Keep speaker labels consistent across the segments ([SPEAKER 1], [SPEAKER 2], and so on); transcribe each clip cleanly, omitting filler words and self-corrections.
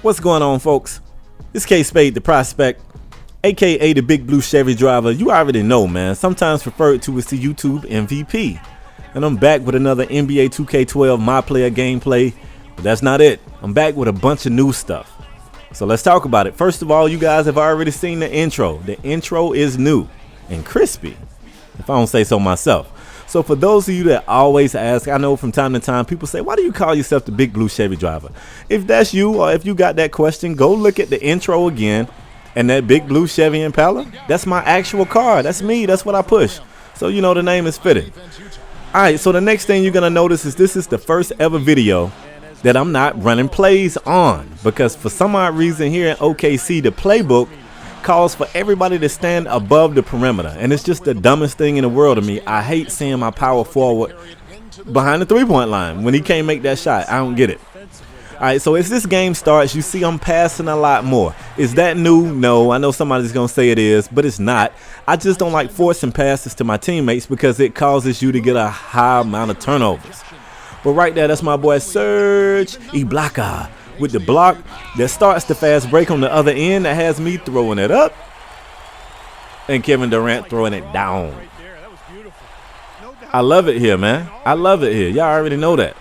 [SPEAKER 1] What's going on, folks? It's Kspadetheprospect, aka the Big Blue Chevy Driver. You already know, man. Sometimes referred to as the YouTube MVP. And I'm back with another NBA 2K12 My Player gameplay. But that's not it. I'm back with a bunch of new stuff. So let's talk about it. First of all, you guys have already seen the intro. The intro is new and crispy, if I don't say so myself. So for those of you that always ask, I know from time to time people say, why do you call yourself the Big Blue Chevy Driver? If that's you, or if you got that question, go look at the intro again. And that Big Blue Chevy Impala, that's my actual car. That's me. That's what I push. So you know the name is fitting. All right, so the next thing you're going to notice is this is the first ever video that I'm not running plays on. Because for some odd reason here in OKC, the playbook calls for everybody to stand above the perimeter, and it's just the dumbest thing in the world to me. I hate seeing my power forward behind the three-point line when he can't make that shot. I don't get it. All right, so as this game starts, you see I'm passing a lot more. Is that new? No, I know somebody's gonna say it is, but it's not. I just don't like forcing passes to my teammates because it causes you to get a high amount of turnovers. But right there, that's my boy Serge Ibaka with the block that starts the fast break on the other end that has me throwing it up and Kevin Durant throwing it down. I love it here, man. I love it here. Y'all already know that.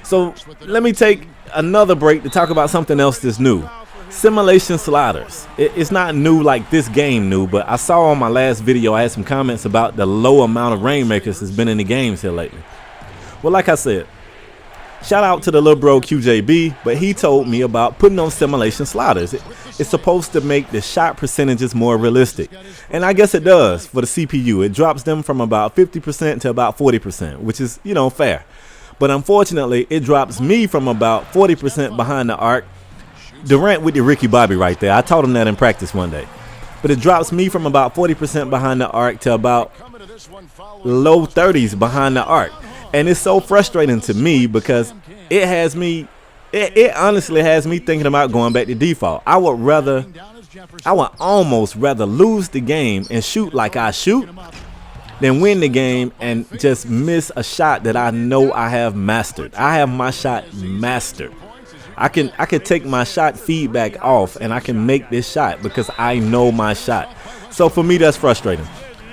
[SPEAKER 1] So let me take another break to talk about something else that's new. Simulation sliders. It's not new like this game new, but I saw on my last video I had some comments about the low amount of rainmakers that's been in the games here lately. Well, like I said, shout out to the little bro QJB, but he told me about putting on simulation sliders. It's supposed to make the shot percentages more realistic. And I guess it does for the CPU. It drops them from about 50% to about 40%, which is, you know, fair. But unfortunately, it drops me from about 40% behind the arc. Durant with the Ricky Bobby right there. I taught him that in practice one day. But it drops me from about 40% behind the arc to about low 30s behind the arc. And it's so frustrating to me because it has me, it honestly has me thinking about going back to default. I would almost rather lose the game and shoot like I shoot than win the game and just miss a shot that I know I have mastered. I have my shot mastered. I can take my shot feedback off and I can make this shot because I know my shot. So for me, that's frustrating.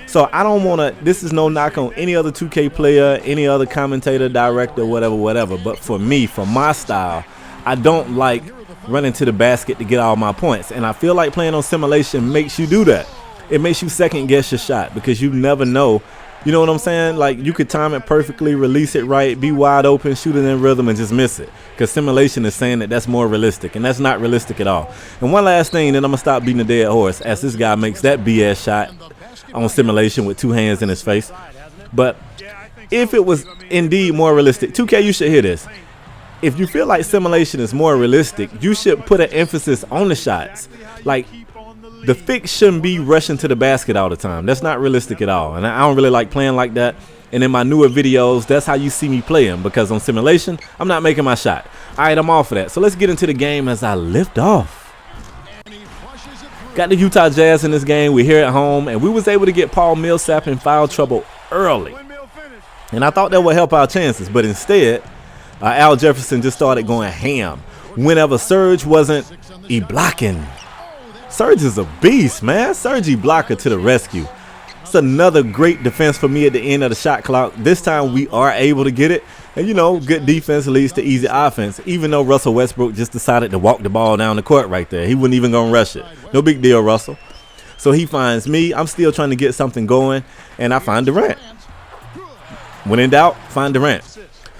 [SPEAKER 1] So I don't want to, this is no knock on any other 2K player, any other commentator, director, whatever. But for me, for my style, I don't like running to the basket to get all my points. And I feel like playing on simulation makes you do that. It makes you second guess your shot because you never know. You know what I'm saying? Like you could time it perfectly, release it right, be wide open, shoot it in rhythm and just miss it. Because simulation is saying that that's more realistic, and that's not realistic at all. And one last thing, then I'm going to stop beating a dead horse as this guy makes that BS shot on simulation with two hands in his face. But if it was indeed more realistic, 2K, you should hear this. If you feel like simulation is more realistic, you should put an emphasis on the shots. Like the fix shouldn't be rushing to the basket all the time. That's not realistic at all. And I don't really like playing like that. And in my newer videos, that's how you see me playing, because on simulation, I'm not making my shot. All right, I'm off of that. So let's get into the game as I lift off. Got the Utah Jazz in this game. We're here at home, and we was able to get Paul Millsap in foul trouble early. And I thought that would help our chances, but instead, Al Jefferson just started going ham whenever Serge wasn't blocking. Serge is a beast, man. Serge Ibaka to the rescue. It's another great defense for me at the end of the shot clock. This time we are able to get it. And, you know, good defense leads to easy offense, even though Russell Westbrook just decided to walk the ball down the court right there. He wasn't even going to rush it. No big deal, Russell. So he finds me. I'm still trying to get something going, and I find Durant. When in doubt, find Durant.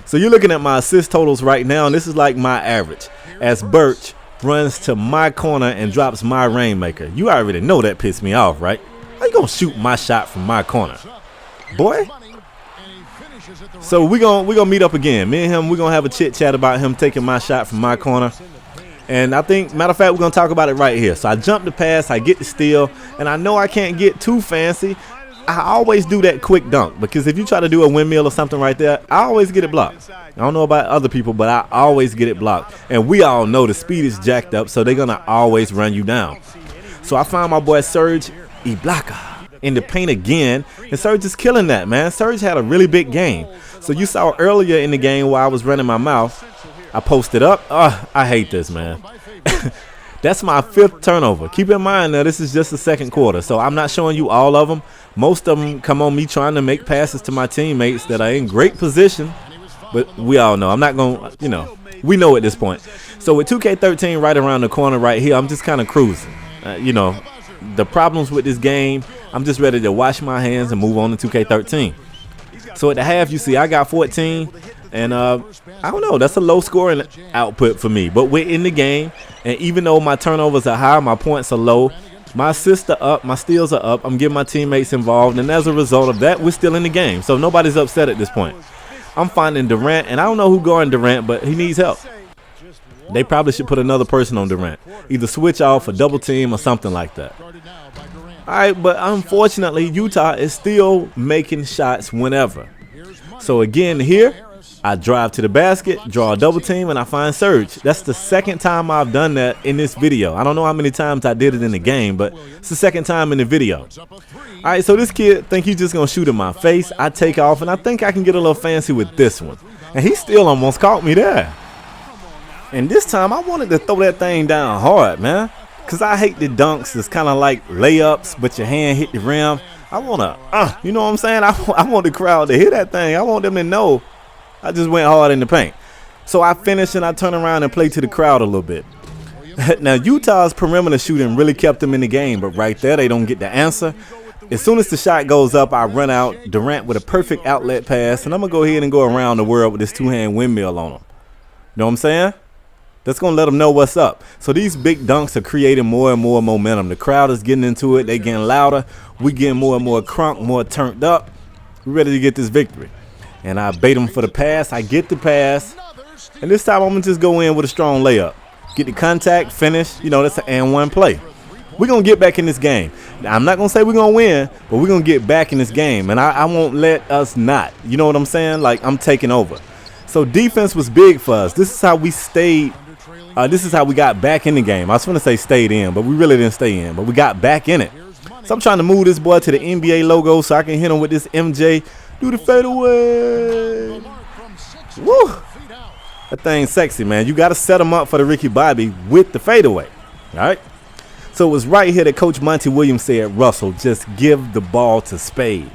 [SPEAKER 1] So you're looking at my assist totals right now, and this is like my average. As Birch runs to my corner and drops my rainmaker. You already know that pissed me off, right? How you going to shoot my shot from my corner? Boy. So we're gonna meet up again. Me and him, we're gonna have a chit chat about him taking my shot from my corner. And I think, matter of fact, we're gonna talk about it right here. So I jump the pass, I get the steal, and I know I can't get too fancy. I always do that quick dunk, because if you try to do a windmill or something right there, I always get it blocked. I don't know about other people, but I always get it blocked. And we all know the speed is jacked up, so they're gonna always run you down. So I found my boy Serge Ibaka in the paint again, and Serge is killing that, man. Serge had a really big game. So you saw earlier in the game while I was running my mouth, I posted up. I hate this, man. That's my 5th turnover. Keep in mind now, this is just the second quarter, so I'm not showing you all of them. Most of them come on me trying to make passes to my teammates that are in great position, but we all know I'm not going to, we know at this point. So with 2K13 right around the corner right here, I'm just kind of cruising. The problems with this game, I'm just ready to wash my hands and move on to 2K13. So at the half, you see I got 14. And I don't know, that's a low scoring output for me. But we're in the game, and even though my turnovers are high, my points are low, my assists are up, my steals are up, I'm getting my teammates involved, and as a result of that, we're still in the game. So nobody's upset at this point. I'm finding Durant, and I don't know who guarding Durant, but he needs help. They probably should put another person on Durant, either switch off or double team or something like that. All right, but unfortunately, Utah is still making shots whenever. So again here, I drive to the basket, draw a double team, and I find Serge. That's the second time I've done that in this video. I don't know how many times I did it in the game, but it's the second time in the video. All right, so this kid think he's just going to shoot in my face. I take off, and I think I can get a little fancy with this one. And he still almost caught me there. And this time, I wanted to throw that thing down hard, man. Because I hate the dunks. It's kind of like layups, but your hand hit the rim. I want to, you know what I'm saying? I want the crowd to hear that thing. I want them to know I just went hard in the paint. So I finish and I turn around and play to the crowd a little bit. Now, Utah's perimeter shooting really kept them in the game, but right there, they don't get the answer. As soon as the shot goes up, I run out. Durant with a perfect outlet pass, and I'm going to go ahead and go around the world with this two-hand windmill on him. You know what I'm saying? That's going to let them know what's up. So these big dunks are creating more and more momentum. The crowd is getting into it. They getting louder. We getting more and more crunk, more turned up. We're ready to get this victory. And I bait him for the pass. I get the pass. And this time I'm going to just go in with a strong layup. Get the contact, finish. That's an and one play. We're going to get back in this game. Now, I'm not going to say we're going to win, but we're going to get back in this game. And I won't let us not. You know what I'm saying? Like, I'm taking over. So defense was big for us. This is how we stayed. This is how we got back in the game. I was going to say stayed in, but we really didn't stay in. But we got back in it. So I'm trying to move this boy to the NBA logo so I can hit him with this MJ. Do the fadeaway. Woo. That thing's sexy, man. You got to set him up for the Ricky Bobby with the fadeaway. All right. So it was right here that Coach Monty Williams said, Russell, just give the ball to Spade.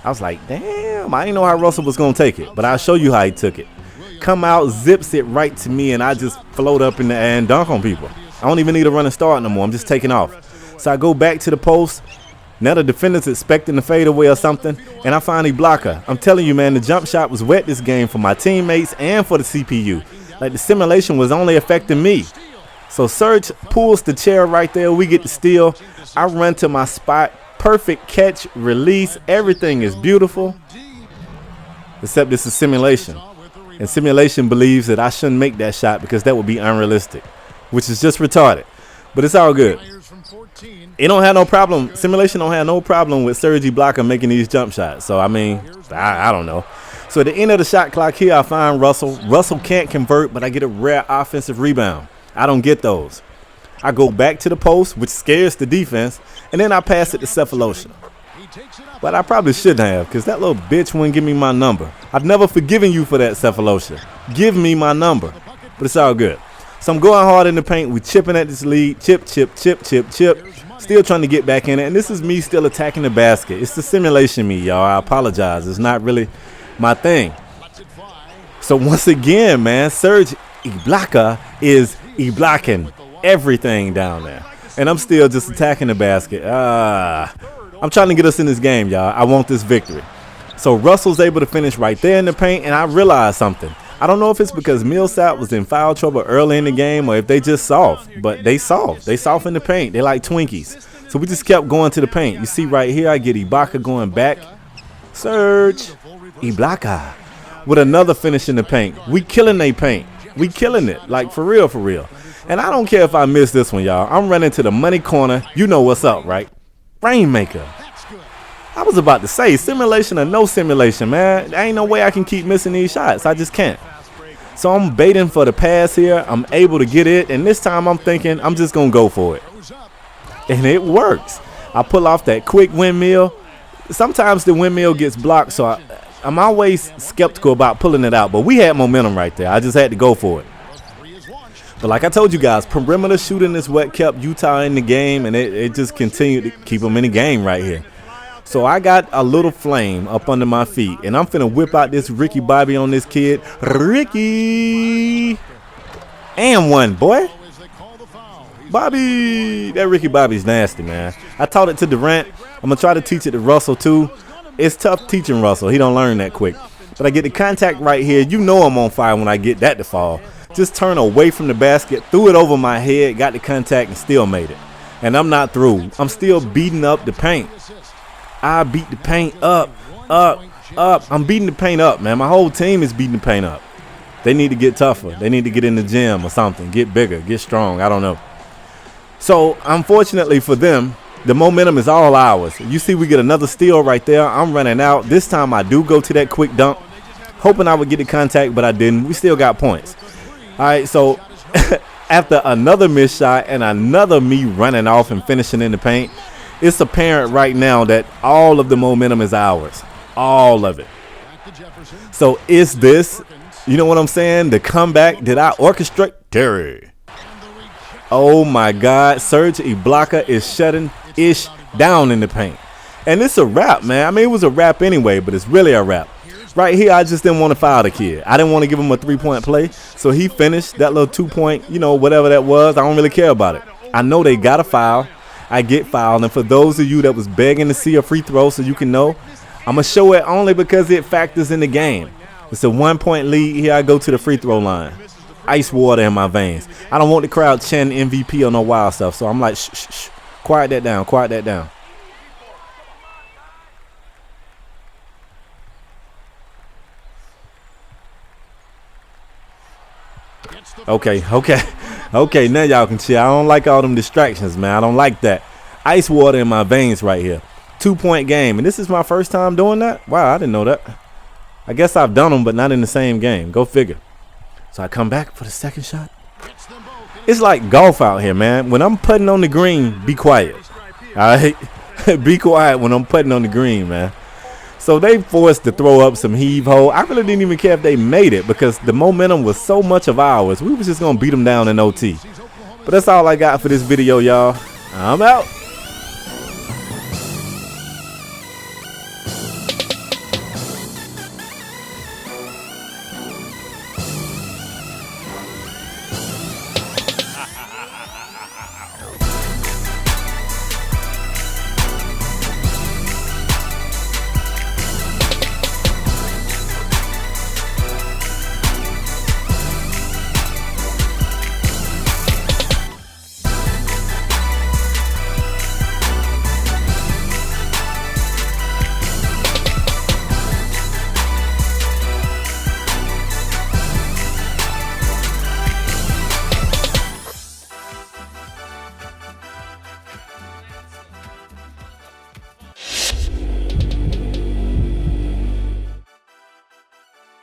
[SPEAKER 1] I was like, damn, I didn't know how Russell was going to take it, but I'll show you how he took it. Come out, zips it right to me, and I just float up in the air and dunk on people. I don't even need a running start no more. I'm just taking off. So I go back to the post. Now the defender's expecting the fadeaway or something, and I find a blocker. I'm telling you, man, the jump shot was wet this game for my teammates and for the CPU. Like, the simulation was only affecting me. So Serge pulls the chair right there. We get the steal. I run to my spot. Perfect catch, release. Everything is beautiful. Except this is simulation. And simulation believes that I shouldn't make that shot because that would be unrealistic, which is just retarded. But it's all good. It don't have no problem. Simulation don't have no problem with Serge Ibaka making these jump shots. So, I mean, I don't know. So at the end of the shot clock here, I find Russell. Russell can't convert, but I get a rare offensive rebound. I don't get those. I go back to the post, which scares the defense, and then I pass it to Cephalosha. But I probably shouldn't have, because that little bitch wouldn't give me my number. I've never forgiven you for that, Cephalosha. Give me my number. But it's all good. So I'm going hard in the paint. We're chipping at this lead. Chip, chip, chip, chip, chip. Still trying to get back in it. And this is me still attacking the basket. It's the simulation me, y'all. I apologize. It's not really my thing. So once again, man, Serge Ibaka is blocking everything down there. And I'm still just attacking the basket. I'm trying to get us in this game, y'all. I want this victory. So Russell's able to finish right there in the paint, and I realized something. I don't know if it's because Millsap was in foul trouble early in the game or if they just soft, but they soft. They soft in the paint. They like Twinkies. So we just kept going to the paint. You see right here, I get Ibaka going back. Serge Ibaka with another finish in the paint. We killing they paint. We killing it, like for real, for real. And I don't care if I miss this one, y'all. I'm running to the money corner. You know what's up, right? Rainmaker. I was about to say, simulation or no simulation, man. There ain't no way I can keep missing these shots. I just can't. So I'm baiting for the pass here. I'm able to get it. And this time I'm thinking I'm just going to go for it. And it works. I pull off that quick windmill. Sometimes the windmill gets blocked, so I'm always skeptical about pulling it out. But we had momentum right there. I just had to go for it. But like I told you guys, perimeter shooting is what kept Utah in the game, and it just continued to keep them in the game right here. So I got a little flame up under my feet, and I'm finna whip out this Ricky Bobby on this kid. Ricky! And one, boy. Bobby! That Ricky Bobby's nasty, man. I taught it to Durant. I'm gonna try to teach it to Russell, too. It's tough teaching Russell. He don't learn that quick. But I get the contact right here. You know I'm on fire when I get that to fall. Just turn away from the basket, threw it over my head, got the contact, and still made it. And I'm not through. I'm still beating up the paint. I beat the paint up. I'm beating the paint up, man. My whole team is beating the paint up. They need to get tougher. They need to get in the gym or something. Get bigger, get strong. I don't know. So, unfortunately for them, the momentum is all ours. You see we get another steal right there. I'm running out. This time I do go to that quick dunk, hoping I would get the contact, but I didn't. We still got points. All right, so after another missed shot and another me running off and finishing in the paint, it's apparent right now that all of the momentum is ours. All of it. So is this, you know what I'm saying? The comeback, did I orchestrate? Terry. Oh my God, Serge Ibaka is shutting Ish down in the paint. And it's a wrap, man. I mean, it was a wrap anyway, but it's really a wrap. Right here, I just didn't want to foul the kid. I didn't want to give him a three-point play. So he finished that little 2-point, you know, whatever that was. I don't really care about it. I know they got a foul. I get fouled. And for those of you that was begging to see a free throw so you can know, I'm going to show it only because it factors in the game. It's a 1-point lead. Here I go to the free throw line. Ice water in my veins. I don't want the crowd chanting MVP or no wild stuff. So I'm like, shh, shh, shh. Quiet that down. Quiet that down. Okay, now y'all can chill. I don't like all them distractions, man. I don't like that. Ice water in my veins right here. 2-point game, and this is my first time doing that? Wow, I didn't know that. I guess I've done them, but not in the same game. Go figure. So I come back for the second shot. It's like golf out here, man. When I'm putting on the green, be quiet. All right? Be quiet when I'm putting on the green, man. So they forced to throw up some heave-ho. I really didn't even care if they made it because the momentum was so much of ours. We was just going to beat them down in OT. But that's all I got for this video, y'all. I'm out.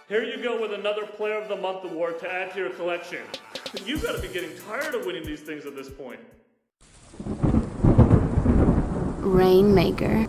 [SPEAKER 2] Here you go with another Player of the Month award to add to your collection. You gotta be getting tired of winning these things at this point.
[SPEAKER 3] Rainmaker.